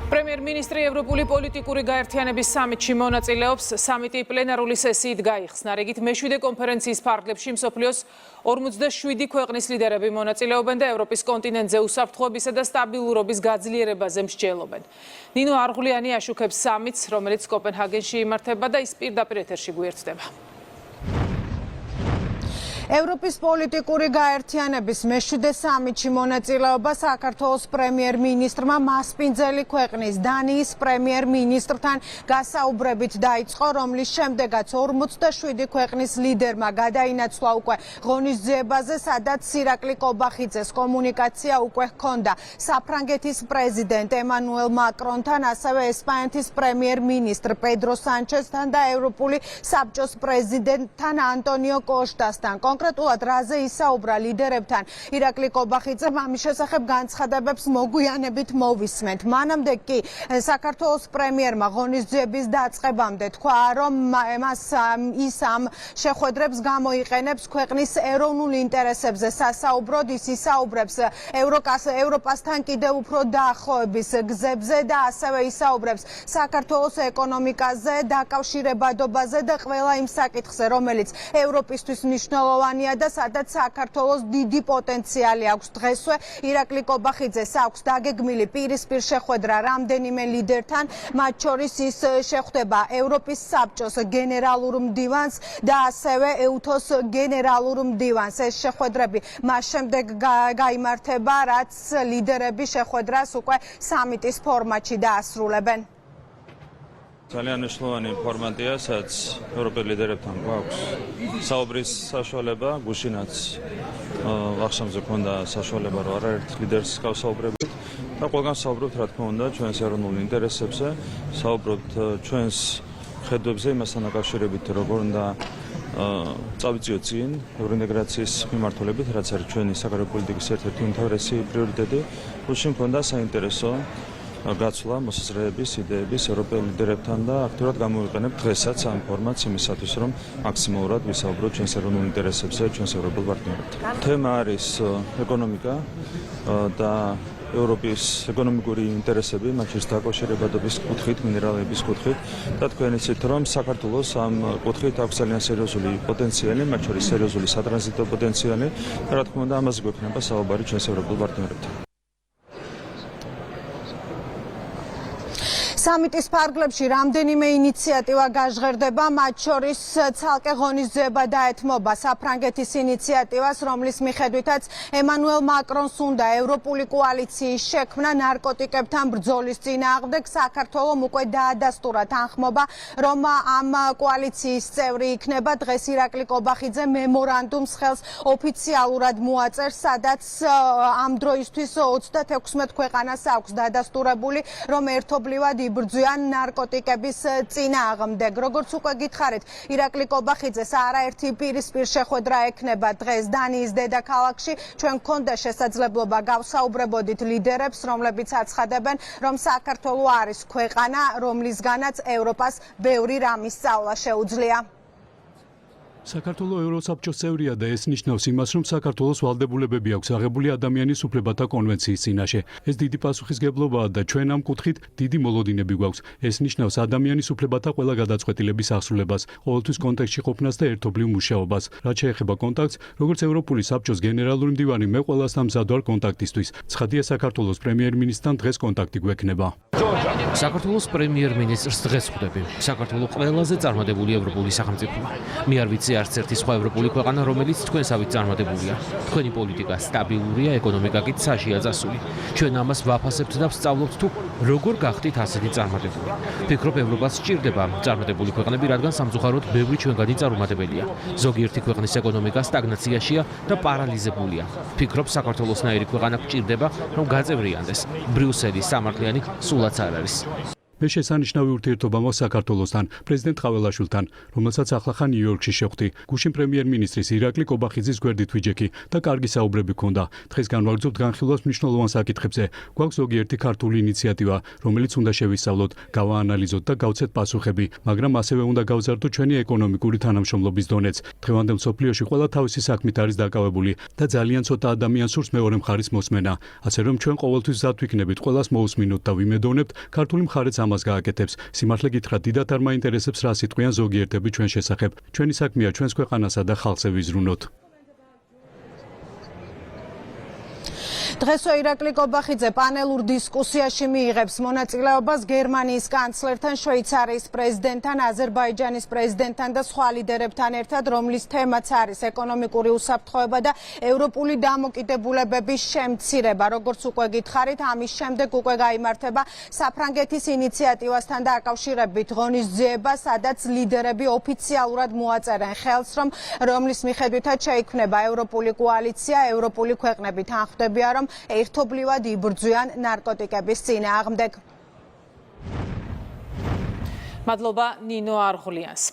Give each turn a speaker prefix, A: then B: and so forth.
A: პრემიერ-მინისტრი ევროპული პოლიტიკური გაერთიანების სამიტში მონაწილეობს. სამიტი პლენარული სესიით გაიხსნა. რიგით მეშვიდე კონფერენციის ფარგლებში მსოფლიოს 47 ქვეყნის ლიდერები მონაწილეობენ და ევროპის კონტინენტზე უსაფრთხოებისა და სტაბილურობის გაძლიერებაზე მსჯელობენ. ნინო არღულიანი აშუქებს სამიტს, რომელიც კოპენჰაგენში იმართება და ის პირდაპირ ეთერში გვერდდება.
B: ევროპის პოლიტიკური გაერთიანების მეშვიდე სამიტში მონაწილეობა საქართველოს პრემიერ-მინისტრმა მასპინძელი ქვეყნის დანიის პრემიერ-მინისტრთან გასაუბრებით დაიწყო, რომლის შემდეგაც 47 ქვეყნის ლიდერმა გადაინაცვლა უკვე ღონისძიებაზე, სადაც ირაკლი კობახიძეს კომუნიკაცია უკვე ჰქონდა საფრანგეთის პრეზიდენტ ემანუელ მაკრონთან, ასევე ესპანეთის პრემიერ-მინისტრ პედრო სანჩესთან და ევროპული საბჭოს პრეზიდენტთან ანტონიო კოშტასთან. კონკრეტულად რაზე ისაუბრა ლიდერებთან ირაკლი კობახიძე, ამის შესახებ განცხადებებს მოგვიანებით მოვისმენთ. მანამდე კი საქართველოს პრემიერმა ღონისძიების დაწყებამდე თქვა, რომ მას ის ამ შეხვედრებს გამოიყენებს ქვეყნის ეროვნულ ინტერესებზე სასაუბროდ, ის ისაუბრებს ევროპასთან კიდევ უფრო დაახლოების გზებზე და ასევე ისაუბრებს საქართველოს ეკონომიკაზე, დაკავშირებადობაზე და ყველა იმ საკითხზე, რომელიც ევროპისთვის მნიშვნელოვანია და სადაც საქართველოს დიდი პოტენციალი აქვს. დღესვე ირაკლი კობახიძეს აქვს დაგეგმილი პირისპირ შეხვედრა რამდენიმე ლიდერთან, მათ შორის ის შეხვდება ევროპის საბჭოს გენერალურ მდივანს და ასევე EUTO-ს გენერალურ მდივანს. ეს შეხვედრები მას შემდეგ გაიმართება, რაც ლიდერები შეხვედრას უკვე სამიტის ფორმატში დაასრულებენ.
C: ძალიან მნიშვნელოვანი ფორმატია, სადაც ევროპელი ლიდერებთან გვაქვს საუბრის საშუალება, გუშინაც ვახშამზე ქონდა საშუალება, რომ არაერთ ლიდერს გავსაუბრებით და ყველგან საუბრობთ, რა თქმა უნდა, ჩვენს ეროვნულ ინტერესებზე, საუბრობთ ჩვენს ხედვებზე იმასთან დაკავშირებით, როგორ უნდა წავიწიოთ წინ ევროინტეგრაციის მიმართულებით, რაც არის ჩვენი საგარეო პოლიტიკის ერთ-ერთი უმთავრესი პრიორიტეტი. გუშინ ქონდა საინტერესო გაცვლა მოსაზრეების, იდეების ევროპელ ლიდერებთან და აქტიურად გამოვიყენებ დღესაც ამ ფორმატს იმისათვის, რომ მაქსიმალურად ვისაუბროთ ჩვენს ეროვნულ ინტერესებზე, ჩვენს ევროპელ პარტნიორებთან. თემა არის ეკონომიკა და ევროპის ეკონომიკური ინტერესები, მათ შორის დაკავშირებადობის კუთხით, მინერალების კუთხით და თქვენ იცით, რომ საქართველოს ამ კუთხით აქვს ძალიან სერიოზული პოტენციალი, მათ შორის სერიოზული სატრანზიტო პოტენციალი და რა თქმა უნდა, ამაზე გვექნება საუბარი ჩვენს ევროპელ პარტნიორებთან.
B: სამიტის ფარგლებში რამდენიმე ინიციატივა გაჟღერდება, მათ შორის ცალკე ღონისძიება დაეთმობა საფრანგეთის ინიციატივას, რომლის მიხედვითაც ემანუელ მაკრონს უნდა ევროპული კოალიციის შექმნა ნარკოტიკებთან ბრძოლის წინააღმდეგ. საქართველომ უკვე დაადასტურა თანხმობა, რომ ამ კოალიციის წევრი იქნება. დღეს ირაკლი კობახიძე მემორანდუმს ხელს ოფიციალურად მოაწერს, სადაც ამ დროისთვის 36 ქვეყანას აქვს დადასტურებული, რომ ერთობლივად იბრძვიან ნარკოტიკების წინააღმდეგ. როგორც უკვე გითხარით, ირაკლი კობახიძეს არაერთი პირისპირ შეხვედრა ექნება დღეს დანიის დედაქალაქში. ჩვენ გქონდა შესაძლებლობა გავსაუბრებოდით ლიდერებს, რომლებიც აცხადებენ, რომ საქართველო არის ქვეყანა, რომლისგანაც ევროპას ბევრი რამის სწავლა შეუძლია.
D: საქართველოს ევროსაბჭოს წევრია და ეს ნიშნავს იმას, რომ საქართველოს ვალდებულებები აქვს აღებული ადამიანის უფლებათა კონვენციის წინაშე. ეს დიდი პასუხისგებლობაა და ჩვენ ამ კუთხით დიდი მოლოდინები გვაქვს. ეს ნიშნავს ადამიანის უფლებათა ყველა გადაწყვეტილების აღსრულებას, ყოველთვის კონტექსტში ყოფნას და ერთობლივ მუშაობას. რაც შეეხება კონტაქტს, როგორც ევროპული საბჭოს გენერალური მდივანი, მე ყველასთან მზად ვარ კონტაქტისთვის. ცხადია, საქართველოს პრემიერ-მინისტრთან დღეს კონტაქტი გვექნება.
E: საქართველოს პრემიერ-მინისტრს დღეს ხვდები. საქართველოს ყველაზე წარმატებული ევროპული სახელმწიფოა. მე არ ვიცი არც ერთი სხვა ევროპული ქვეყანა, რომელიც თქვენსავით წარმატებულია. თქვენი პოლიტიკა სტაბილურია, ეკონომიკა კი ცაშია წასული. ჩვენ ამას ვაფასებთ და ვსწავლობთ თუ როგორ გახდით ასეთი წარმატებული. ფიქრობ, ევროპას სჭირდება წარმატებული ქვეყნები, რადგან სამწუხაროდ ბევრი ჩვენგანი წარუმატებელია. ზოგიერთი ქვეყნის ეკონომიკა სტაგნაციაშია და პარალიზებულია. ფიქრობ, საქართველოსნაირი ქვეყანა გვჭირდება, რომ გაწევრიანდეს. ბრიუსელის სამართლიანი სულაც არ არის.
D: მე შესანიშნავი ურთიერთობა მაქვს საქართველოსთან, პრეზიდენტ ყაველაშვილთან, რომელსაც ახლახან ნიუ-იორკში შევხვდი. გუშინ პრემიერ-მინისტრის ირაკლი კობახიძის გვერდით ვიჯექი და კარგი საუბრები ჰქონდა. დღეს განვაგრძობთ განხილვას მნიშვნელოვან საკითხებზე. გვაქვს ზოგიერთი ქართული ინიციატივა, რომელიც უნდა შევისწავლოთ, გავაანალიზოთ და გავცეთ პასუხები, მაგრამ ასევე უნდა გავზარდოთ ჩვენი ეკონომიკური თანამშრომლობის დონეც. დღევანდელ მსოფლიოში ყველა თავისი საქმით არის დაკავებული და ძალიან ცოტა ადამიანს სურს მეორე მხარის მოსმენა. ასე რომ ჩვენ ყოველთვის მზად ვიქნებით ყველას მოусმინოთ და ვიმედოვნებთ, ქართული მხარეც ამას გააკეთებს. სიმართლე გითხრათ, დიდად არ მაინტერესებს რა სიტყვიან ზოგიერთები ჩვენ შესახებ. ჩვენი საქმეა ჩვენს ქვეყანასა და ხალხზე ვიზრუნოთ.
B: დღესვე ირაკლი კობახიძე პანელურ დისკუსიაში მიიღებს მონაწილეობას გერმანიის კანცლერთან, შვეიცარიის პრეზიდენტთან, აზერბაიჯანის პრეზიდენტთან და სხვა ლიდერებთან ერთად, რომლის თემაც არის ეკონომიკური უსაფრთხოება და ევროპული დამოკიდებულებების შემცირება. როგორც უკვე გითხარით, ამის შემდეგ უკვე გაიმართება საფრანგეთის ინიციატივასთან დაკავშირებით ღონისძიება, სადაც ლიდერები ოფიციალურად მოაწერენ ხელს, რომლის მიხედვითაც შეიქმნება ევროპული კოალიცია, ევროპული ქვეყნები თანხმდებიან, რომ ერთობლივად იბრძვიან ნარკოტიკების წინააღმდეგ.
A: მადლობა ნინო არღულიანს.